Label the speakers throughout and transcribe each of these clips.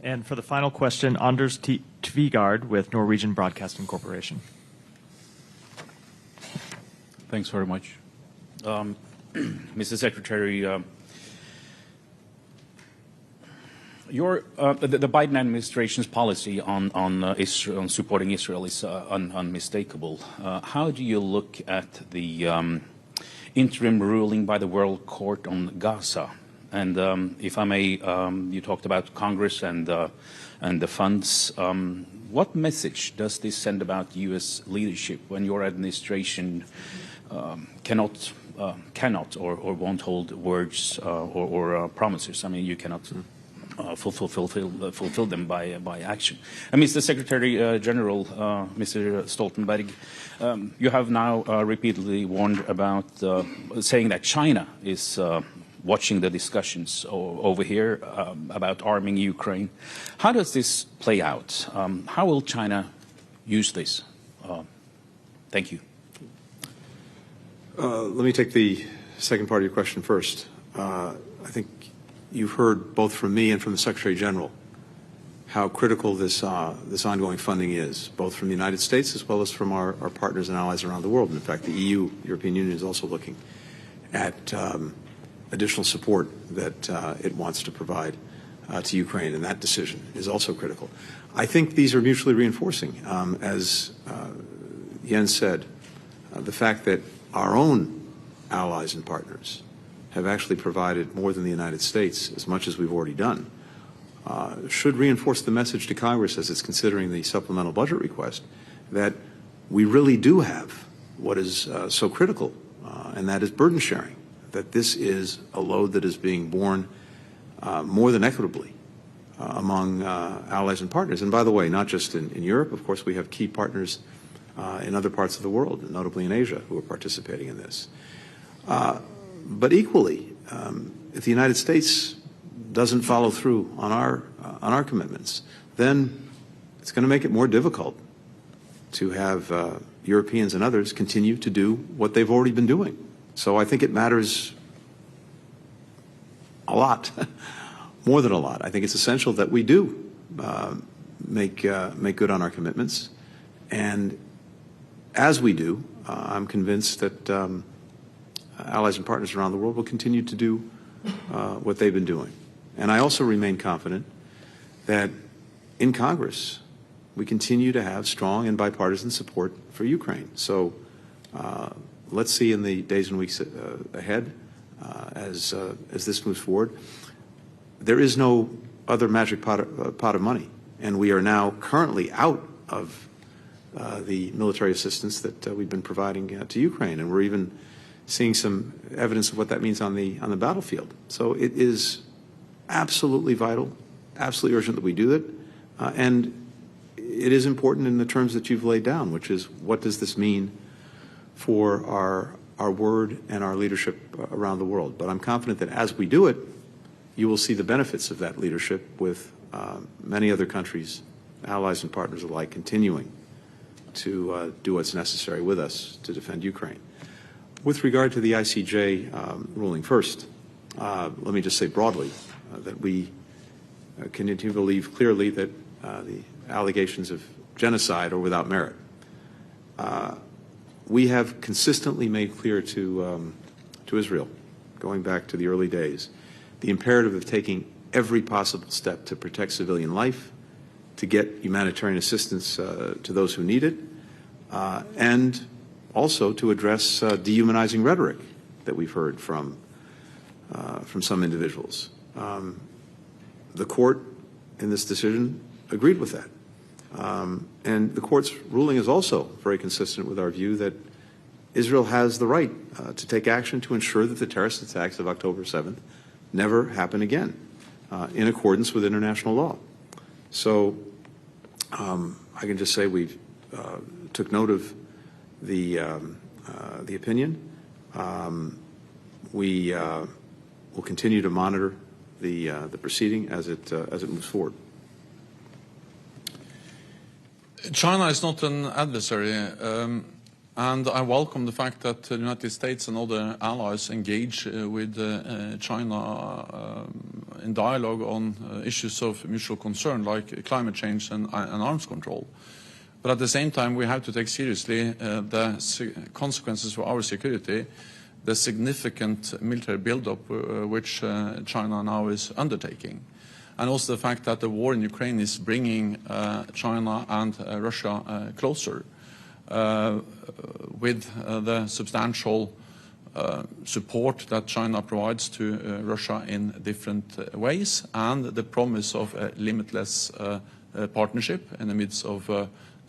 Speaker 1: And for the final question, Anders Tvegard with Norwegian Broadcasting Corporation.
Speaker 2: Thanks very much. Mr. Secretary, the Biden administration's policy on supporting Israel is unmistakable. How do you look at the interim ruling by the World Court on Gaza? And if I may, you talked about Congress and the funds. What message does this send about U.S. leadership when your administration cannot or won't hold words or promises? I mean, you cannot fulfill them by action. And Mr. Secretary General, Mr. Stoltenberg, you have now repeatedly warned about saying that China is watching the discussions over here about arming Ukraine. How does this play out? How will China use this? Thank you.
Speaker 3: Let me take the second part of your question first. I think you've heard both from me and from the Secretary General how critical this ongoing funding is, both from the United States as well as from our partners and allies around the world. And in fact, the EU, European Union, is also looking at additional support that it wants to provide to Ukraine, and that decision is also critical. I think these are mutually reinforcing. As Jens said, the fact that our own allies and partners have actually provided more than the United States, as much as we've already done, should reinforce the message to Congress as it's considering the supplemental budget request that we really do have what is so critical, and that is burden sharing, that this is a load that is being borne more than equitably among allies and partners. And by the way, not just in Europe, of course, we have key partners in other parts of the world, notably in Asia, who are participating in this. But equally, if the United States doesn't follow through on our commitments, then it's going to make it more difficult to have Europeans and others continue to do what they've already been doing. So I think it matters a lot, more than a lot. I think it's essential that we do make good on our commitments, and as we do, I'm convinced that allies and partners around the world will continue to do what they've been doing. And I also remain confident that in Congress we continue to have strong and bipartisan support for Ukraine. So let's see in the days and weeks ahead as this moves forward. There is no other magic pot of money, and we are now currently out of the military assistance that we've been providing to Ukraine, and we're even seeing some evidence of what that means on the battlefield. So it is absolutely vital, absolutely urgent that we do that, and it is important in the terms that you've laid down, which is what does this mean for our word and our leadership around the world. But I'm confident that as we do it, you will see the benefits of that leadership with many other countries, allies and partners alike, continuing to do what's necessary with us to defend Ukraine. With regard to the ICJ ruling first, let me just say broadly that we continue to believe clearly that the allegations of genocide are without merit. We have consistently made clear to Israel, going back to the early days, the imperative of taking every possible step to protect civilian life, to get humanitarian assistance to those who need it, and also to address dehumanizing rhetoric that we've heard from some individuals. The court in this decision agreed with that. And the court's ruling is also very consistent with our view that Israel has the right to take action to ensure that the terrorist attacks of October 7th never happen again, in accordance with international law. So I can just say we took note of the opinion. We will continue to monitor the proceeding as it moves forward.
Speaker 4: China is not an adversary. And I welcome the fact that the United States and other allies engage with China in dialogue on issues of mutual concern like climate change and arms control. But at the same time, we have to take seriously the consequences for our security, the significant military buildup which China now is undertaking, and also the fact that the war in Ukraine is bringing China and Russia closer. With the substantial support that China provides to Russia in different ways, and the promise of a limitless partnership in the midst of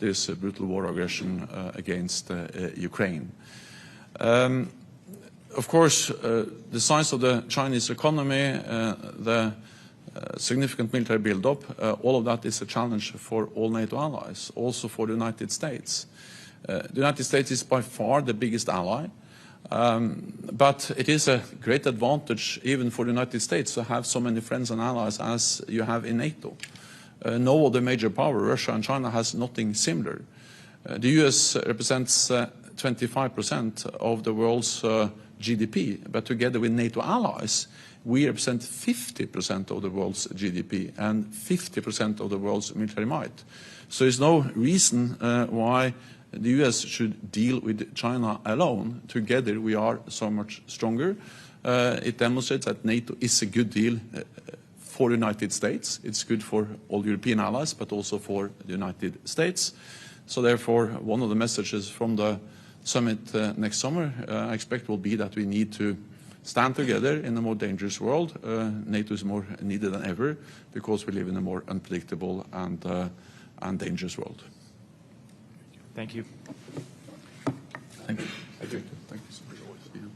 Speaker 4: this brutal war aggression against Ukraine. Of course, the size of the Chinese economy, the significant military buildup, all of that is a challenge for all NATO allies, also for the United States. The United States is by far the biggest ally, but it is a great advantage even for the United States to have so many friends and allies as you have in NATO. No other major power, Russia and China, has nothing similar. The US represents 25% of the world's GDP, but together with NATO allies, we represent 50% of the world's GDP and 50% of the world's military might. So there's no reason why the US should deal with China alone. Together we are so much stronger. It demonstrates that NATO is a good deal for the United States. It's good for all European allies, but also for the United States. So therefore, one of the messages from the summit next summer, I expect, will be that we need to stand together in a more dangerous world. NATO is more needed than ever because we live in a more unpredictable and dangerous world.
Speaker 1: Thank you.
Speaker 4: Thank you. Thank you. Thank you.